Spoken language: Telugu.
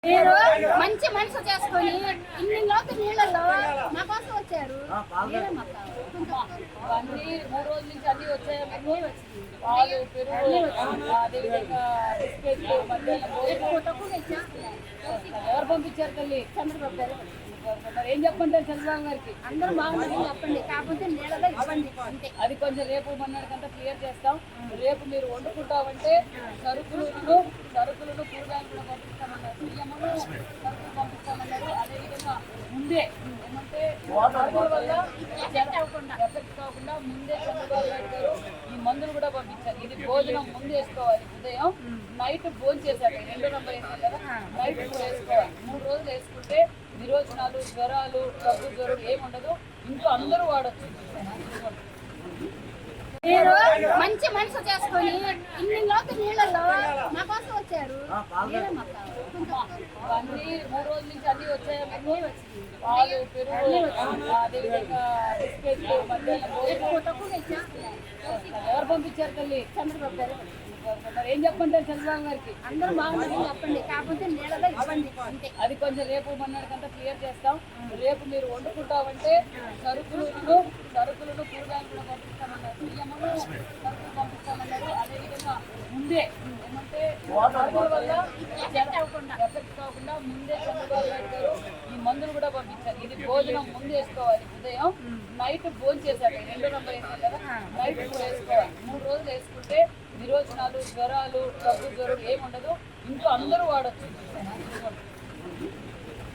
మీరు మంచి మనసు చేసుకొని ఇన్ని లోతు నీళ్ళలో మా కోసం వచ్చారు. మీరే మాకు కావాలి. అన్ని 3 రోజుల నుంచి అన్ని వచ్చాయి. పాలు, పెరుగు, అదేవిధంగా బిస్కెట్లు, మధ్యాహ్నం భోజనం. ఎవరు పంపించారు తల్లి? చంద్రబాబు గారు. మరి ఏం చెప్పంటారు చంద్రబాబు గారికి? అందరూ బాగుంటుంది చెప్పండి, కాకపోతే నీళ్ళలో ఇవ్వండి అంతే. అది కొంచెం రేపు మొన్నటికంతా క్లియర్ చేస్తాం. రేపు మీరు వండుకుంటామంటే సరుకులను కూరగాయలు కూడా పంపిస్తామన్నారు. బియ్యమును సరుకులు పంపిస్తామన్నారు. అదేవిధంగా ముందే ఏమంటే వరదల వల్ల ఎఫెక్ట్ కాకుండా ముందే చంద్రబాబు నాయుడు గారు ఈ మందులు కూడా పంపించారు. ఇది భోజనం ముందు వేసుకోవాలి. ఉదయం నైట్ భోజనం చేశాక 2 నెంబర్ వేసాం కదా, నైట్ కూడా వేసుకోవాలి. 3 రోజులు వేసుకుంటే విరోచనాలు, జ్వరాలు, దగ్గు, జ్వరం ఏముండదు. ఇంట్లో అందరూ వాడచ్చు. మీరు మంచి మనసు చేసుకొని ఇన్ని లోతు నీళ్ళలో మా కోసం వచ్చారు. మీరే మాకు కావాలి. అన్ని 3 రోజుల నుంచి అన్ని వచ్చాయి. పాలు, పెరుగు, అదేవిధంగా బిస్కెట్లు, మధ్యాహ్నం భోజనం. ఎవరు పంపించారు తల్లి? చంద్రబాబు గారు. మరి ఏం చెప్పంటారు చంద్రబాబు గారికి? అందరూ బాగుంటుంది చెప్పండి, కాకపోతే నీళ్ళలో ఇవ్వండి అంతే. అది కొంచెం రేపు మొన్నటికంతా క్లియర్ చేస్తాం. రేపు మీరు వండుకుంటామంటే సరుకులను కూరగాయలు కూడా పంపిస్తామన్నారు. బియ్యమును సరుకులు పంపిస్తామన్నారు. అదేవిధంగా ముందే ఏమంటే వరదల వల్ల ఎఫెక్ట్ కాకుండా ముందే చంద్రబాబు నాయుడు గారు ఈ మందులు కూడా పంపించారు. ఇది భోజనం ముందు వేసుకోవాలి. ఉదయం నైట్ భోజనం చేశాక 2 నెంబర్ వేసాం కదా, నైట్ కూడా వేసుకోవాలి. 3 రోజులు వేసుకుంటే విరోచనాలు, జ్వరాలు, దగ్గు, జ్వరం ఏముండదు. ఇంట్లో అందరూ వాడచ్చు.